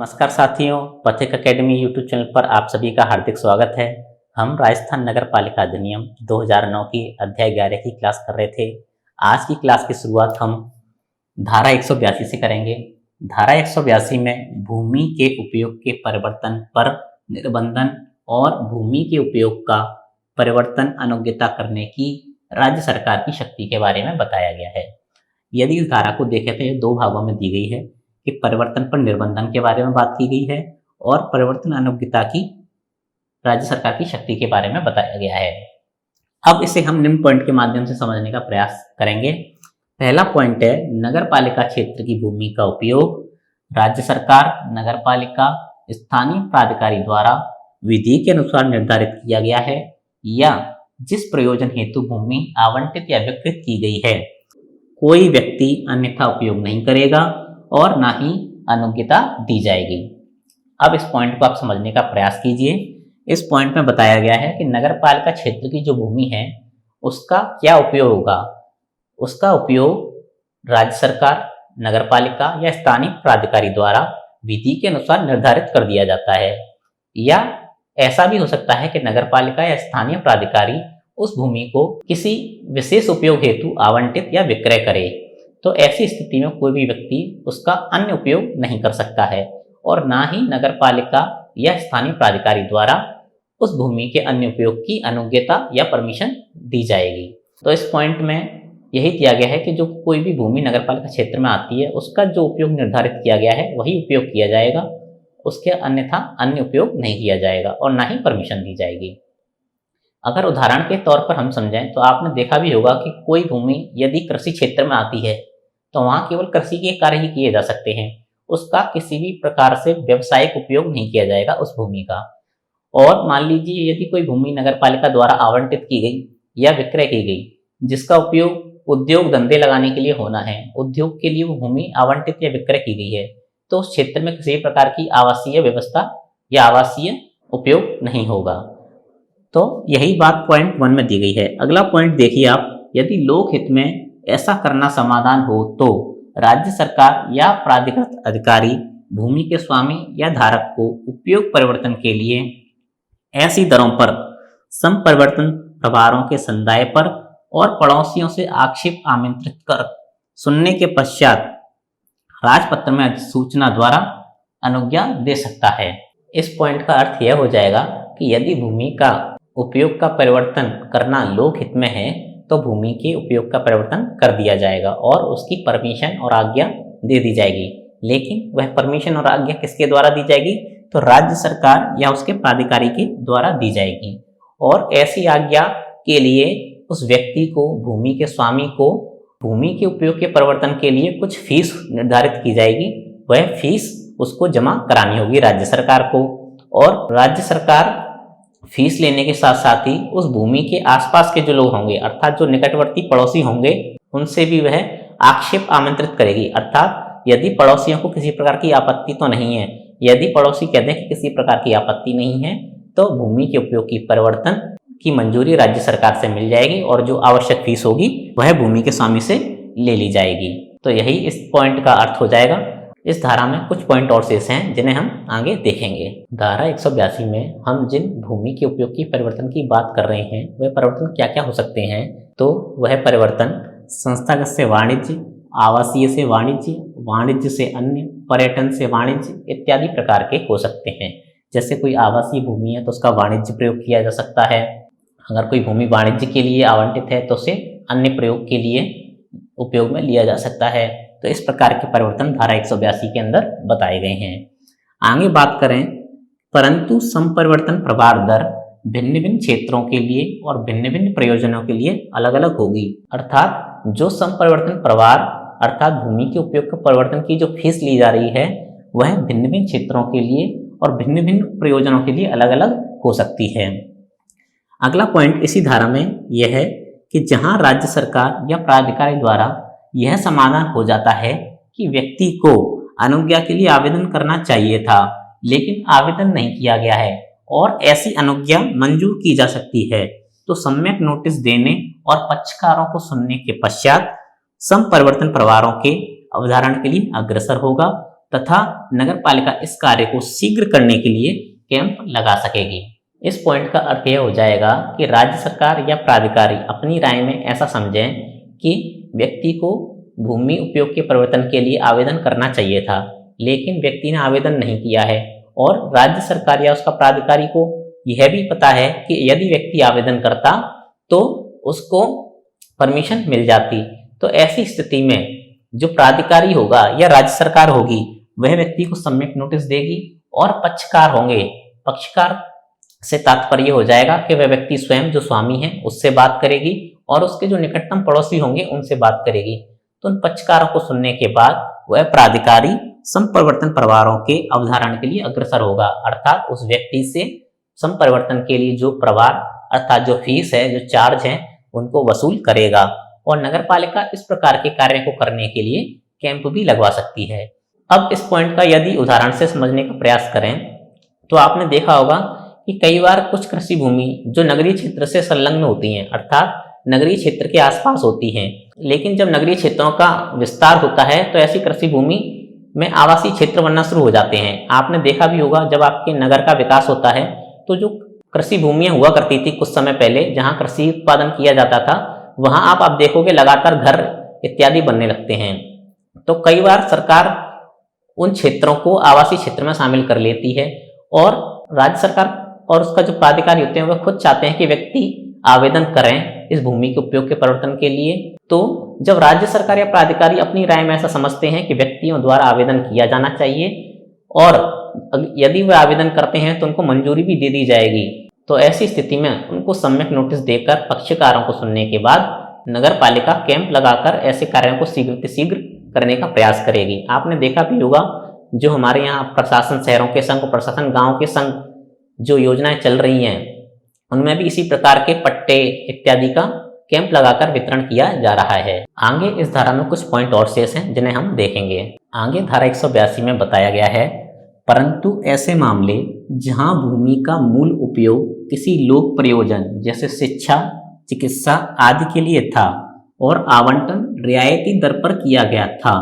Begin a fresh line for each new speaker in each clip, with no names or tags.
नमस्कार साथियों, पथिक एकेडमी यूट्यूब चैनल पर आप सभी का हार्दिक स्वागत है। हम राजस्थान नगर पालिका अधिनियम 2009 की अध्याय 11 की क्लास कर रहे थे। आज की क्लास की शुरुआत हम धारा 182 से करेंगे। धारा 182 में भूमि के उपयोग के परिवर्तन पर निर्बंधन और भूमि के उपयोग का परिवर्तन अयोग्यता करने की राज्य सरकार की शक्ति के बारे में बताया गया है। यदि इस धारा को देखें तो ये दो भागों में दी गई है कि परिवर्तन पर निर्बंधन के बारे में बात की गई है और परिवर्तन अयोग्यता की राज्य सरकार की शक्ति के बारे में बताया गया है। अब इसे हम निम्न पॉइंट के माध्यम से समझने का प्रयास करेंगे। पहला पॉइंट है, नगर पालिका क्षेत्र की भूमि का उपयोग राज्य सरकार, नगर पालिका, स्थानीय प्राधिकारी द्वारा विधि के अनुसार निर्धारित किया गया है या जिस प्रयोजन हेतु भूमि आवंटित या विकृत की गई है, कोई व्यक्ति अन्यथा उपयोग नहीं करेगा और ना ही अयोग्यता दी जाएगी। अब इस पॉइंट को आप समझने का प्रयास कीजिए। इस पॉइंट में बताया गया है कि नगर पालिका क्षेत्र की जो भूमि है उसका क्या उपयोग होगा। उसका उपयोग राज्य सरकार, नगर पालिका या स्थानीय प्राधिकारी द्वारा विधि के अनुसार निर्धारित कर दिया जाता है, या ऐसा भी हो सकता है कि नगर पालिका या स्थानीय प्राधिकारी उस भूमि को किसी विशेष उपयोग हेतु आवंटित या विक्रय करे। तो ऐसी स्थिति में कोई भी व्यक्ति उसका अन्य उपयोग नहीं कर सकता है और ना ही नगर पालिका या स्थानीय प्राधिकारी द्वारा उस भूमि के अन्य उपयोग की अयोग्यता या परमिशन दी जाएगी। तो इस पॉइंट में यही दिया गया है कि जो कोई भी भूमि नगर पालिका क्षेत्र में आती है उसका जो उपयोग निर्धारित किया गया है वही उपयोग किया जाएगा, उसके अन्यथा अन्य उपयोग नहीं किया जाएगा और ना ही परमिशन दी जाएगी। अगर उदाहरण के तौर पर हम समझें तो आपने देखा भी होगा कि कोई भूमि यदि कृषि क्षेत्र में आती है तो वहां केवल कृषि के कार्य ही किए जा सकते हैं, उसका किसी भी प्रकार से व्यावसायिक उपयोग नहीं किया जाएगा उस भूमि का। और मान लीजिए यदि कोई भूमि नगर पालिका द्वारा आवंटित की गई या विक्रय की गई जिसका उपयोग उद्योग धंधे लगाने के लिए होना है, उद्योग के लिए वो भूमि आवंटित या विक्रय की गई है, तो उस क्षेत्र में किसी प्रकार की आवासीय व्यवस्था या आवासीय उपयोग नहीं होगा। तो यही बात पॉइंट 1 में दी गई है। अगला पॉइंट देखिए आप, यदि लोक हित में ऐसा करना समाधान हो तो राज्य सरकार या प्राधिकृत अधिकारी भूमि के स्वामी या धारक को उपयोग परिवर्तन के लिए ऐसी दरों पर संपरिवर्तन प्रभारों के संदाय पर और पड़ोसियों से आक्षेप आमंत्रित कर सुनने के पश्चात राजपत्र में अधिसूचना द्वारा अनुज्ञा दे सकता है। इस पॉइंट का अर्थ यह हो जाएगा कि यदि भूमि का उपयोग का परिवर्तन करना लोक हित में है तो भूमि के उपयोग का परिवर्तन कर दिया जाएगा और उसकी परमिशन और आज्ञा दे दी जाएगी। लेकिन वह परमिशन और आज्ञा किसके द्वारा दी जाएगी? तो राज्य सरकार या उसके प्राधिकारी के द्वारा दी जाएगी। और ऐसी आज्ञा के लिए उस व्यक्ति को, भूमि के स्वामी को, भूमि के उपयोग के परिवर्तन के लिए कुछ फीस निर्धारित की जाएगी। वह फीस उसको जमा करानी होगी राज्य सरकार को, और राज्य सरकार फीस लेने के साथ साथ ही उस भूमि के आसपास के जो लोग होंगे, अर्थात जो निकटवर्ती पड़ोसी होंगे, उनसे भी वह आक्षेप आमंत्रित करेगी। अर्थात यदि पड़ोसियों को किसी प्रकार की आपत्ति तो नहीं है, यदि पड़ोसी कहते हैं कि किसी प्रकार की आपत्ति नहीं है, तो भूमि के उपयोग की परिवर्तन की मंजूरी राज्य सरकार से मिल जाएगी और जो आवश्यक फीस होगी वह भूमि के स्वामी से ले ली जाएगी। तो यही इस पॉइंट का अर्थ हो जाएगा। इस धारा में कुछ पॉइंट और शेष हैं जिन्हें हम आगे देखेंगे। धारा 182 में हम जिन भूमि के उपयोग की परिवर्तन की बात कर रहे हैं वह परिवर्तन क्या क्या हो सकते हैं, तो वह परिवर्तन संस्थागत से वाणिज्य, आवासीय से वाणिज्य, वाणिज्य से अन्य, पर्यटन से वाणिज्य इत्यादि प्रकार के हो सकते हैं। जैसे कोई आवासीय भूमि है तो उसका वाणिज्य प्रयोग किया जा सकता है। अगर कोई भूमि वाणिज्य के लिए आवंटित है तो उसे अन्य प्रयोग के लिए उपयोग में लिया जा सकता है। तो इस प्रकार के परिवर्तन धारा 182 के अंदर बताए गए हैं। आगे बात करें, परंतु संपरिवर्तन प्रभार दर भिन्न भिन्न क्षेत्रों के लिए और भिन्न भिन्न प्रयोजनों के लिए अलग अलग होगी। अर्थात जो संपरिवर्तन प्रभार अर्थात भूमि के उपयोग के परिवर्तन की जो फीस ली जा रही है वह भिन्न भिन्न क्षेत्रों के लिए और भिन्न भिन्न प्रयोजनों के लिए अलग अलग हो सकती है। अगला पॉइंट इसी धारा में यह है कि जहां राज्य सरकार या प्राधिकारी द्वारा यह समाधान हो जाता है कि व्यक्ति को अनुज्ञा के लिए आवेदन करना चाहिए था लेकिन आवेदन नहीं किया गया है और ऐसी अनुज्ञा मंजूर की जा सकती है, तो सम्यक नोटिस देने और पक्षकारों को सुनने के पश्चात संपरिवर्तन प्रभारों के अवधारण के लिए अग्रसर होगा तथा नगर पालिका इस कार्य को शीघ्र करने के लिए कैंप लगा सकेगी। इस पॉइंट का अर्थ यह हो जाएगा कि राज्य सरकार या प्राधिकारी अपनी राय में ऐसा समझें कि व्यक्ति को भूमि उपयोग के परिवर्तन के लिए आवेदन करना चाहिए था, लेकिन व्यक्ति ने आवेदन नहीं किया है और राज्य सरकार या उसका प्राधिकारी को यह भी पता है कि यदि व्यक्ति आवेदन करता तो उसको परमिशन मिल जाती। तो ऐसी स्थिति में जो प्राधिकारी होगा या राज्य सरकार होगी वह व्यक्ति को सम्यक नोटिस देगी और पक्षकार होंगे। पक्षकार से तात्पर्य हो जाएगा कि वह व्यक्ति स्वयं जो स्वामी है उससे बात करेगी और उसके जो निकटतम पड़ोसी होंगे उनसे बात करेगी। तो उन पक्षकारों को सुनने के बाद वह प्राधिकारी संपरिवर्तन प्रभारों के अवधारण के लिए अग्रसर होगा, अर्थात उस व्यक्ति से संपरिवर्तन के लिए जो प्रभार अर्थात जो फीस है, जो चार्ज है, उनको वसूल करेगा। और नगर पालिका इस प्रकार के कार्य को करने के लिए कैंप भी लगवा सकती है। अब इस पॉइंट का यदि उदाहरण से समझने का प्रयास करें तो आपने देखा होगा कि कई बार कुछ कृषि भूमि जो नगरीय क्षेत्र से संलग्न होती हैं, अर्थात नगरीय क्षेत्र के आसपास होती हैं, लेकिन जब नगरीय क्षेत्रों का विस्तार होता है तो ऐसी कृषि भूमि में आवासीय क्षेत्र बनना शुरू हो जाते हैं। आपने देखा भी होगा जब आपके नगर का विकास होता है तो जो कृषि भूमियां हुआ करती थी कुछ समय पहले, जहां कृषि उत्पादन किया जाता था, वहां आप देखोगे लगातार घर इत्यादि बनने लगते हैं। तो कई बार सरकार उन क्षेत्रों को आवासीय क्षेत्र में शामिल कर लेती है और राज्य सरकार और उसका जो प्राधिकारी होते हैं वह खुद चाहते हैं कि व्यक्ति आवेदन करें इस भूमि के उपयोग के परिवर्तन के लिए। तो जब राज्य सरकार या प्राधिकारी अपनी राय में ऐसा समझते हैं कि व्यक्तियों द्वारा आवेदन किया जाना चाहिए और यदि वे आवेदन करते हैं तो उनको मंजूरी भी दे दी जाएगी, तो ऐसी स्थिति में उनको सम्यक नोटिस देकर पक्षकारों को सुनने के बाद नगर पालिका कैंप लगाकर ऐसे कार्यों को शीघ्र करने का प्रयास करेगी। आपने देखा भी होगा जो हमारे यहाँ प्रशासन शहरों के संघ, प्रशासन गाँव के संघ जो योजनाएं चल रही हैं उनमें भी इसी प्रकार के पट्टे इत्यादि का कैंप लगाकर वितरण किया जा रहा है। आगे इस धारा में कुछ पॉइंट और शेष हैं जिन्हें हम देखेंगे। आगे धारा 182 में बताया गया है, परंतु ऐसे मामले जहां भूमि का मूल उपयोग किसी लोक प्रयोजन जैसे शिक्षा, चिकित्सा आदि के लिए था और आवंटन रियायती दर पर किया गया था,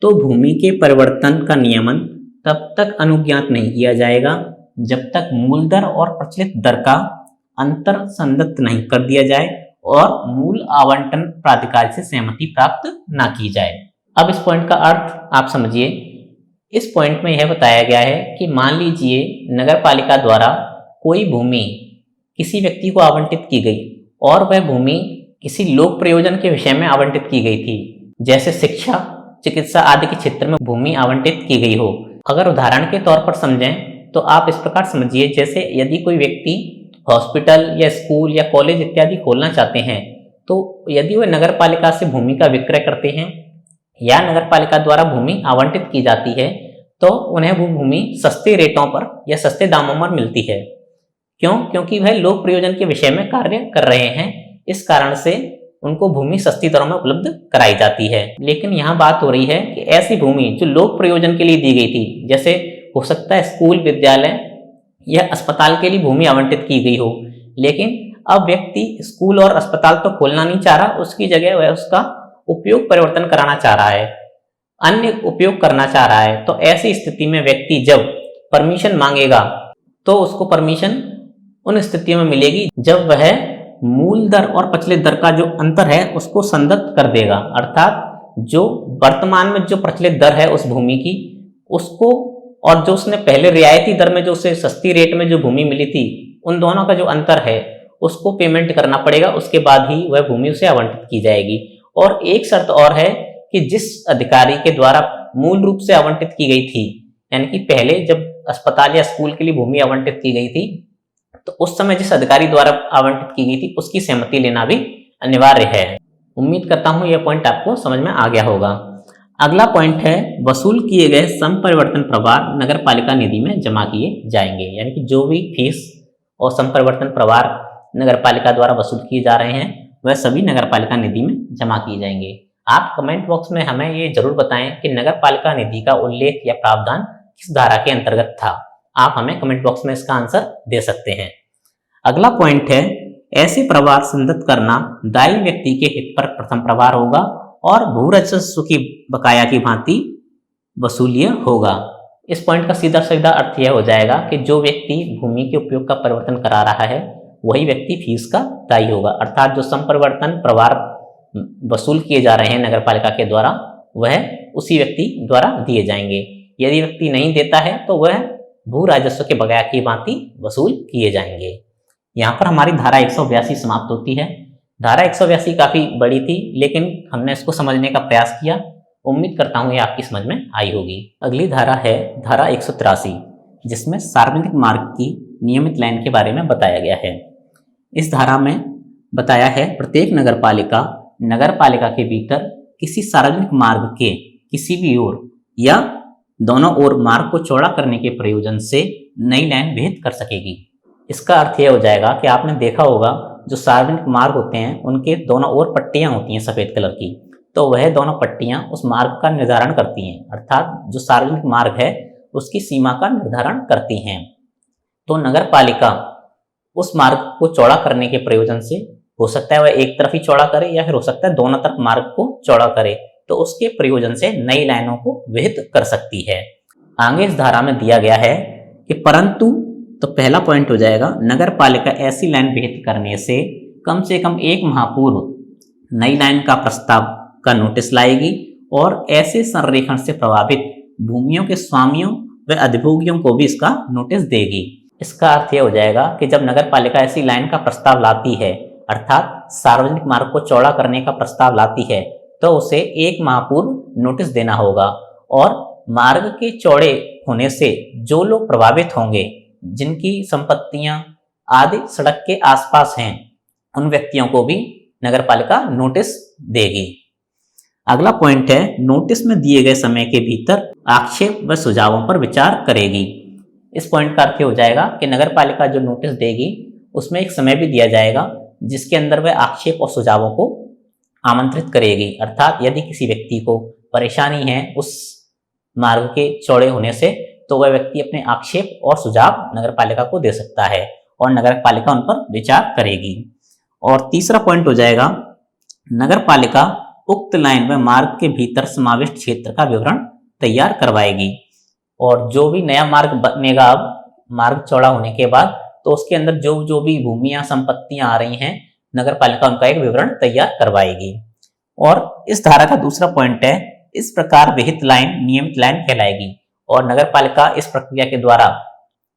तो भूमि के परिवर्तन का नियमन तब तक अनुज्ञात नहीं किया जाएगा जब तक मूल दर और प्रचलित दर का अंतर संदत नहीं कर दिया जाए और मूल आवंटन प्राधिकारी से सहमति प्राप्त ना की जाए। अब इस पॉइंट का अर्थ आप समझिए। इस पॉइंट में यह बताया गया है कि मान लीजिए नगर पालिका द्वारा कोई भूमि किसी व्यक्ति को आवंटित की गई और वह भूमि किसी लोक प्रयोजन के विषय में आवंटित की गई थी, जैसे शिक्षा, चिकित्सा आदि के क्षेत्र में भूमि आवंटित की गई हो। अगर उदाहरण के तौर पर समझें तो आप इस प्रकार समझिए, जैसे यदि कोई व्यक्ति हॉस्पिटल या स्कूल या कॉलेज इत्यादि खोलना चाहते हैं तो यदि वे नगर पालिका से भूमि का विक्रय करते हैं या नगर पालिका द्वारा भूमि आवंटित की जाती है तो उन्हें वो भूमि सस्ते रेटों पर या सस्ते दामों पर मिलती है। क्यों? क्योंकि वह लोक प्रयोजन के विषय में कार्य कर रहे हैं, इस कारण से उनको भूमि सस्ती दरों में उपलब्ध कराई जाती है। लेकिन यहाँ बात हो रही है कि ऐसी भूमि जो लोक प्रयोजन के लिए दी गई थी, जैसे हो सकता है स्कूल, विद्यालय या अस्पताल के लिए भूमि आवंटित की गई हो, लेकिन अब व्यक्ति स्कूल और अस्पताल तो खोलना नहीं चाह रहा, उसकी जगह वह उसका उपयोग परिवर्तन कराना चाह रहा है, अन्य उपयोग करना चाह रहा है। तो ऐसी स्थिति में व्यक्ति जब परमिशन मांगेगा तो उसको परमिशन उन स्थितियों में मिलेगी जब वह मूल दर और प्रचलित दर का जो अंतर है उसको संदत कर देगा, अर्थात जो वर्तमान में जो प्रचलित दर है उस भूमि की उसको और जो उसने पहले रियायती दर में जो उसे सस्ती रेट में जो भूमि मिली थी उन दोनों का जो अंतर है उसको पेमेंट करना पड़ेगा, उसके बाद ही वह भूमि उसे आवंटित की जाएगी। और एक शर्त और है कि जिस अधिकारी के द्वारा मूल रूप से आवंटित की गई थी, यानी कि पहले जब अस्पताल या स्कूल के लिए भूमि आवंटित की गई थी तो उस समय जिस अधिकारी द्वारा आवंटित की गई थी उसकी सहमति लेना भी अनिवार्य है। उम्मीद करता हूं यह पॉइंट आपको समझ में आ गया होगा। अगला पॉइंट है, वसूल किए गए संपरिवर्तन प्रभार नगर पालिका निधि में जमा किए जाएंगे, यानी कि जो भी फीस और संपरिवर्तन प्रभार नगर पालिका द्वारा वसूल किए जा रहे हैं वह सभी नगर पालिका निधि में जमा किए जाएंगे। आप कमेंट बॉक्स में हमें ये जरूर बताएं कि नगर पालिका निधि का उल्लेख या प्रावधान किस धारा के अंतर्गत था। आप हमें कमेंट बॉक्स में इसका आंसर दे सकते हैं। अगला पॉइंट है, ऐसे प्रभार संदत करना दायी व्यक्ति के हित पर प्रथम प्रभार होगा और भू राजस्व की बकाया की भांति वसूल्य होगा। इस पॉइंट का सीधा सीधा अर्थ यह हो जाएगा कि जो व्यक्ति भूमि के उपयोग का परिवर्तन करा रहा है वही व्यक्ति फीस का दायी होगा, अर्थात जो संपरिवर्तन प्रभार वसूल किए जा रहे हैं नगर पालिका के द्वारा वह उसी व्यक्ति द्वारा दिए जाएंगे। यदि व्यक्ति नहीं देता है तो वह भू राजस्व के बकाया की भांति वसूल किए जाएंगे। यहाँ पर हमारी धारा 182 समाप्त होती है। धारा 182 काफी बड़ी थी लेकिन हमने इसको समझने का प्रयास किया। उम्मीद करता हूँ ये आपकी समझ में आई होगी। अगली धारा है धारा 183, जिसमें सार्वजनिक मार्ग की नियमित लाइन के बारे में बताया गया है। इस धारा में बताया है प्रत्येक नगर पालिका के भीतर किसी सार्वजनिक मार्ग के किसी भी ओर या दोनों ओर मार्ग को चौड़ा करने के प्रयोजन से नई लाइन विहित कर सकेगी। इसका अर्थ यह हो जाएगा कि आपने देखा होगा जो सार्वजनिक मार्ग होते हैं उनके दोनों ओर पट्टियां होती हैं सफेद कलर की, तो वह दोनों पट्टियां उस मार्ग का निर्धारण करती हैं, अर्थात जो सार्वजनिक मार्ग है उसकी सीमा का निर्धारण करती हैं। तो नगर पालिका उस मार्ग को चौड़ा करने के प्रयोजन से हो सकता है वह एक तरफ ही चौड़ा करे या फिर हो सकता है दोनों तरफ मार्ग को चौड़ा करे, तो उसके प्रयोजन से नई लाइनों को विहित कर सकती है। आगे इस धारा में दिया गया है कि परंतु, तो पहला पॉइंट हो जाएगा नगर पालिका ऐसी लाइन विहित करने से कम 1 माह पूर्व नई लाइन का प्रस्ताव का नोटिस लाएगी और ऐसे संरेखण से प्रभावित भूमियों के स्वामियों व अधिभोगियों को भी इसका नोटिस देगी। इसका अर्थ यह हो जाएगा कि जब नगर पालिका ऐसी लाइन का प्रस्ताव लाती है, अर्थात सार्वजनिक मार्ग को चौड़ा करने का प्रस्ताव लाती है, तो उसे 1 माह पूर्व नोटिस देना होगा और मार्ग के चौड़े होने से जो लोग प्रभावित होंगे, जिनकी संपत्तियां आदि सड़क के आसपास हैं, उन व्यक्तियों को भी नगर पालिका नोटिस देगी। अगला पॉइंट है नोटिस में दिए गए समय के भीतर आक्षेप व सुझावों पर विचार करेगी। इस पॉइंट का अर्थ हो जाएगा कि नगर पालिका जो नोटिस देगी उसमें एक समय भी दिया जाएगा जिसके अंदर वह आक्षेप और सुझावों को आमंत्रित करेगी, अर्थात यदि किसी व्यक्ति को परेशानी है उस मार्ग के चौड़े होने से तो वह व्यक्ति अपने आक्षेप और सुझाव नगर पालिका को दे सकता है और नगर पालिका उन पर विचार करेगी। और तीसरा पॉइंट हो जाएगा नगर पालिका उक्त लाइन व मार्ग के भीतर समाविष्ट क्षेत्र का विवरण तैयार करवाएगी और जो भी नया मार्ग बनेगा अब मार्ग चौड़ा होने के बाद, तो उसके अंदर जो भी भूमियां संपत्तियां आ रही हैं नगर पालिका उनका एक विवरण तैयार करवाएगी। और इस धारा का दूसरा पॉइंट है इस प्रकार विहित लाइन नियमित लाइन कहलाएगी और नगर पालिका इस प्रक्रिया के द्वारा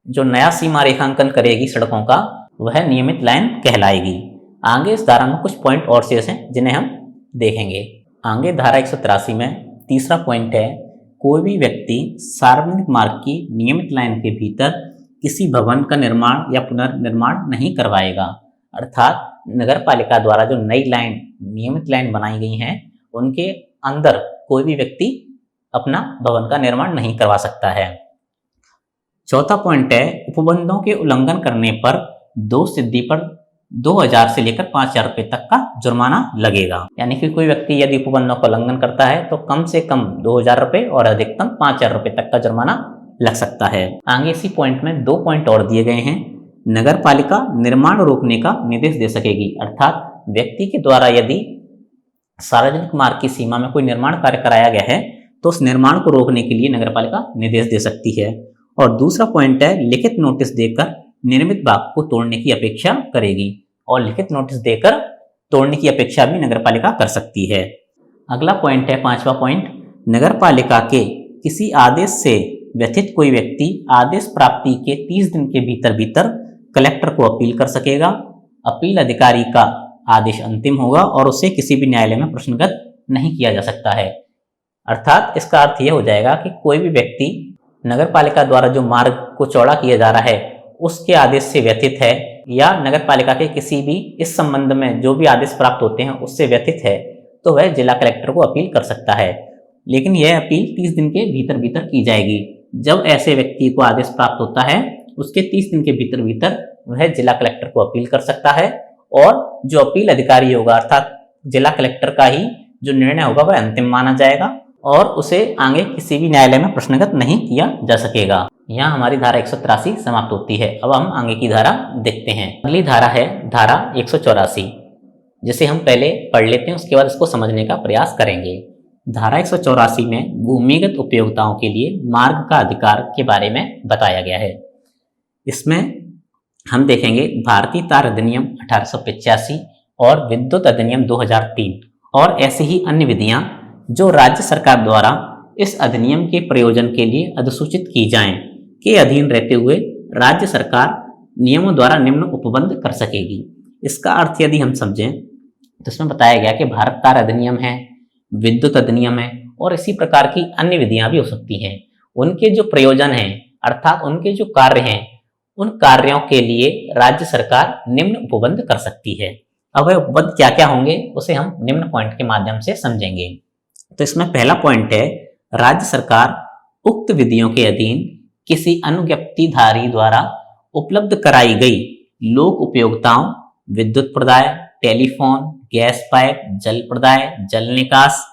जो नया सीमा रेखांकन करेगी सड़कों का वह नियमित लाइन कहलाएगी। आगे इस धारा में कुछ पॉइंट और शेष हैं जिन्हें हम देखेंगे। आगे धारा 183 में तीसरा पॉइंट है कोई भी व्यक्ति सार्वजनिक मार्ग की नियमित लाइन के भीतर किसी भवन का निर्माण या पुनर्निर्माण नहीं करवाएगा, अर्थात नगर पालिका द्वारा जो नई लाइन नियमित लाइन बनाई गई हैं उनके अंदर कोई भी व्यक्ति अपना भवन का निर्माण नहीं करवा सकता है। चौथा पॉइंट है उपबंधों के उल्लंघन करने पर दोष सिद्धि पर 2000 से लेकर 5000 रुपए तक का जुर्माना लगेगा। यानी कि कोई व्यक्ति यदि उपबंधों का उल्लंघन करता है तो कम से कम 2000 रुपए और अधिकतम 5000 रुपए तक का जुर्माना लग सकता है। आगे इसी पॉइंट में 2 पॉइंट और दिए गए हैं। नगर पालिका निर्माण रोकने का निर्देश दे सकेगी, अर्थात व्यक्ति के द्वारा यदि सार्वजनिक मार्ग की सीमा में कोई निर्माण कार्य कराया गया है तो उस निर्माण को रोकने के लिए नगर पालिका निर्देश दे सकती है। और दूसरा पॉइंट है लिखित नोटिस देकर निर्मित भाग को तोड़ने की अपेक्षा करेगी और लिखित नोटिस देकर तोड़ने की अपेक्षा भी नगर पालिका कर सकती है। अगला पॉइंट है 5वां पॉइंट नगर पालिका के किसी आदेश से व्यथित कोई व्यक्ति आदेश प्राप्ति के 30 दिन के भीतर कलेक्टर को अपील कर सकेगा। अपील अधिकारी का आदेश अंतिम होगा और उसे किसी भी न्यायालय में प्रश्नगत नहीं किया जा सकता है। अर्थात इसका अर्थ यह हो जाएगा कि कोई भी व्यक्ति नगर पालिका द्वारा जो मार्ग को चौड़ा किया जा रहा है उसके आदेश से व्यथित है या नगर पालिका के किसी भी इस संबंध में जो भी आदेश प्राप्त होते हैं उससे व्यथित है तो वह जिला कलेक्टर को अपील कर सकता है, लेकिन यह अपील 30 दिन के भीतर की जाएगी। जब ऐसे व्यक्ति को आदेश प्राप्त होता है उसके 30 दिन के भीतर वह जिला कलेक्टर को अपील कर सकता है और जो अपील अधिकारी होगा अर्थात जिला कलेक्टर का ही जो निर्णय होगा वह अंतिम माना जाएगा और उसे आगे किसी भी न्यायालय में प्रश्नगत नहीं किया जा सकेगा। यहाँ हमारी धारा 183 समाप्त होती है। अब हम आगे की धारा देखते हैं। अगली धारा है धारा 184, जिसे हम पहले पढ़ लेते हैं उसके बाद इसको समझने का प्रयास करेंगे। धारा 184 में भूमिगत उपयोगिताओं के लिए मार्ग का अधिकार के बारे में बताया गया है। इसमें हम देखेंगे भारतीय तार अधिनियम 1885 और विद्युत अधिनियम 2003 और ऐसी ही अन्य विधियां जो राज्य सरकार द्वारा इस अधिनियम के प्रयोजन के लिए अधिसूचित की जाएं के अधीन रहते हुए राज्य सरकार नियमों द्वारा निम्न उपबंध कर सकेगी। इसका अर्थ यदि हम समझें तो इसमें बताया गया कि भारत तार अधिनियम है, विद्युत अधिनियम है और इसी प्रकार की अन्य विधियां भी हो सकती हैं। उनके जो प्रयोजन हैं अर्थात उनके जो कार्य हैं उन कार्यों के लिए राज्य सरकार निम्न उपबंध कर सकती है। अब वह उपबंध क्या क्या होंगे उसे हम निम्न पॉइंट के माध्यम से समझेंगे। तो इसमें पहला पॉइंट है, राज्य सरकार उक्त विधियों के अधीन किसी अनुज्ञप्तिधारी द्वारा उपलब्ध कराई गई लोक उपयोगिताओं, विद्युत प्रदाय, टेलीफोन, गैस पाइप, जल प्रदाय, जल निकास,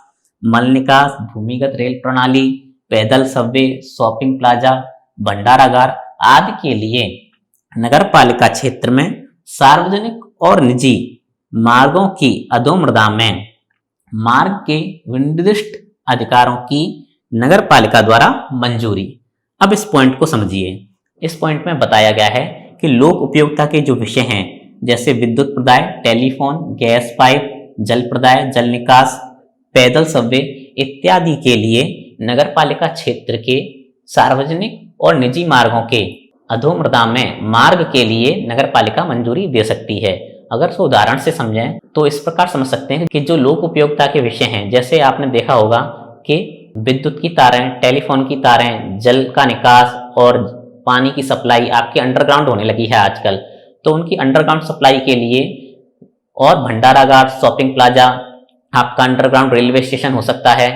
मल निकास, भूमिगत रेल प्रणाली, पैदल सबवे, शॉपिंग प्लाजा, भंडारागार आदि के लिए नगर पालिका क्षेत्र में सार्वजनिक और निजी मार्गों की अधोमृदा में मार्ग के विनिर्दिष्ट अधिकारों की नगर पालिका द्वारा मंजूरी। अब इस पॉइंट को समझिए। इस पॉइंट में बताया गया है कि लोक उपयोगिता के जो विषय हैं जैसे विद्युत प्रदाय, टेलीफोन, गैस पाइप, जल प्रदाय, जल निकास, पैदल सबवे इत्यादि के लिए नगर पालिका क्षेत्र के सार्वजनिक और निजी मार्गों के अधोमृदा में मार्ग के लिए नगर पालिका मंजूरी दे सकती है। अगर सो उदाहरण से समझें तो इस प्रकार समझ सकते हैं कि जो लोक उपयोगिता के विषय हैं जैसे आपने देखा होगा कि विद्युत की तारें, टेलीफोन की तारें, जल का निकास और पानी की सप्लाई आपके अंडरग्राउंड होने लगी है आजकल, तो उनकी अंडरग्राउंड सप्लाई के लिए और भंडारागार, शॉपिंग प्लाजा, आपका अंडरग्राउंड रेलवे स्टेशन हो सकता है।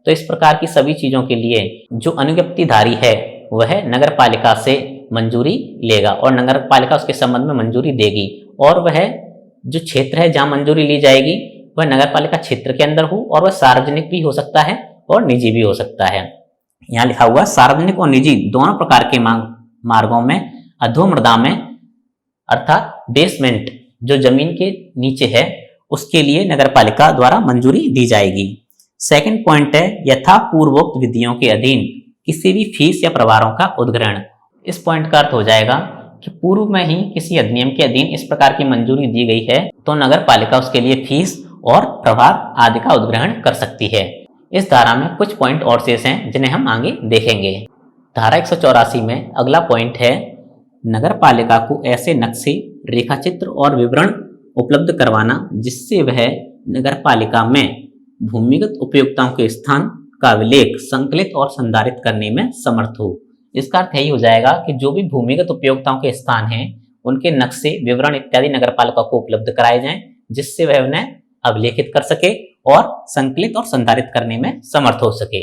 तो इस प्रकार की सभी चीजों के लिए जो अनुज्ञप्तिधारी है वह नगर पालिका से मंजूरी लेगा और नगर पालिका उसके संबंध में मंजूरी देगी और वह जो क्षेत्र है जहां मंजूरी ली जाएगी वह नगर पालिका क्षेत्र के अंदर हो और वह सार्वजनिक भी हो सकता है और निजी भी हो सकता है। यहाँ लिखा हुआ सार्वजनिक और निजी दोनों प्रकार के मार्गों में अधोमृदा में अर्थात बेसमेंट जो जमीन के नीचे है उसके लिए नगर पालिका द्वारा मंजूरी दी जाएगी। सेकंड पॉइंट है, यथा पूर्वोक्त विधियों के अधीन किसी भी फीस या प्रभारों का उद्ग्रहण। इस पॉइंट का अर्थ हो जाएगा कि पूर्व में ही किसी अधिनियम के अधीन इस प्रकार की मंजूरी दी गई है तो नगर पालिका उसके लिए फीस और प्रभार आदि का उद्ग्रहण कर सकती है। इस धारा में कुछ पॉइंट और शेष हैं जिन्हें हम आगे देखेंगे। धारा 184 में अगला पॉइंट है, नगर पालिका को ऐसे नक्शे, रेखाचित्र और विवरण उपलब्ध करवाना जिससे वह नगर पालिका में भूमिगत उपयोगिताओं के स्थान का अभिलेख संकलित और संधारित करने में समर्थ हो। इसका अर्थ यही हो जाएगा कि जो भी भूमिगत उपयोगिताओं के स्थान हैं उनके नक्शे, विवरण इत्यादि नगर पालिका को उपलब्ध कराए जाएं जिससे वह उन्हें अभिलेखित कर सके और संकलित और संधारित करने में समर्थ हो सके।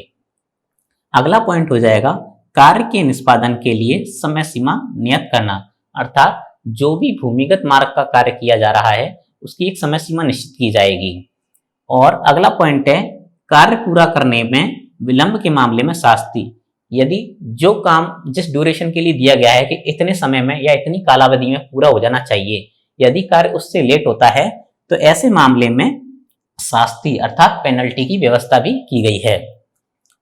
अगला पॉइंट हो जाएगा, कार्य के निष्पादन के लिए समय सीमा नियत करना, अर्थात जो भी भूमिगत मार्ग का कार्य किया जा रहा है उसकी एक समय सीमा निश्चित की जाएगी। और अगला पॉइंट है, कार्य पूरा करने में विलंब के मामले में शास्ति। यदि जो काम जिस ड्यूरेशन के लिए दिया गया है कि इतने समय में या इतनी कालावधि में पूरा हो जाना चाहिए, यदि कार्य उससे लेट होता है तो ऐसे मामले में शास्ति अर्थात पेनल्टी की व्यवस्था भी की गई है।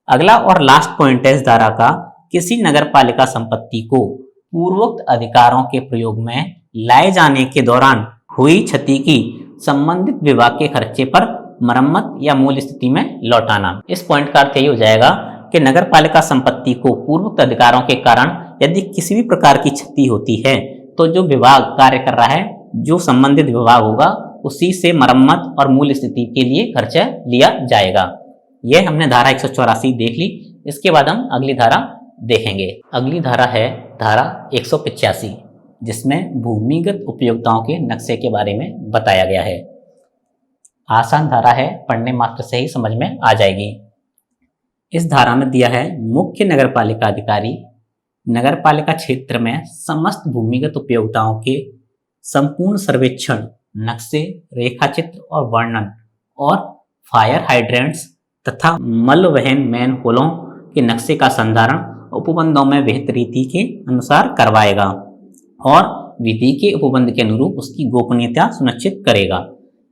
अगला और लास्ट पॉइंट है इस धारा का, किसी नगर पालिका संपत्ति को पूर्वोक्त अधिकारों के प्रयोग में लाए जाने के दौरान हुई क्षति की संबंधित विभाग के खर्चे पर मरम्मत या मूल स्थिति में लौटाना। इस पॉइंट का अर्थ यही हो जाएगा कि नगर पालिका संपत्ति को पूर्वोक्त अधिकारों के कारण यदि किसी भी प्रकार की क्षति होती है तो जो विभाग कार्य कर रहा है, जो संबंधित विभाग होगा, उसी से मरम्मत और मूल स्थिति के लिए खर्चा लिया जाएगा। यह हमने धारा 184 देख ली। इसके बाद हम अगली धारा देखेंगे। अगली धारा है धारा 185 जिसमें भूमिगत उपयोगिताओं के नक्शे के बारे में बताया गया है। आसान धारा है, पढ़ने मात्र से ही समझ में आ जाएगी। इस धारा में दिया है, मुख्य नगर पालिका अधिकारी नगर पालिका क्षेत्र में समस्त भूमिगत उपयोगिताओं के संपूर्ण सर्वेक्षण, नक्शे, रेखाचित्र और वर्णन और फायर हाइड्रेंट्स तथा मल वहन मैन होलों के नक्शे का संधारण उपबंधों में विहित रीति के अनुसार करवाएगा और विधि के उपबंध के अनुरूप उसकी गोपनीयता सुनिश्चित करेगा।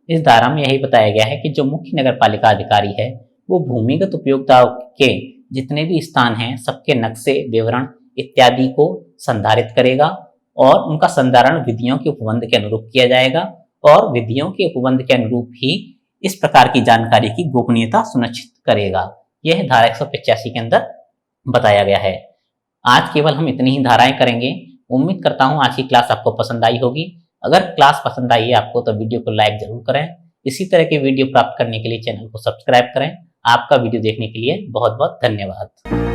इस धारा में यही बताया गया है कि जो मुख्य नगर पालिका अधिकारी है वो भूमिगत उपयोगिताओं के जितने भी स्थान हैं सबके नक्शे, विवरण इत्यादि को संधारित करेगा और उनका संधारण विधियों के उपबंध के अनुरूप किया जाएगा और विधियों के उपबंध के अनुरूप ही इस प्रकार की जानकारी की गोपनीयता सुनिश्चित करेगा। यह धारा 185 के अंदर बताया गया है। आज केवल हम इतनी ही धाराएं करेंगे। उम्मीद करता हूं आज की क्लास आपको पसंद आई होगी। अगर क्लास पसंद आई है आपको तो वीडियो को लाइक जरूर करें। इसी तरह के वीडियो प्राप्त करने के लिए चैनल को सब्सक्राइब करें। आपका वीडियो देखने के लिए बहुत बहुत धन्यवाद।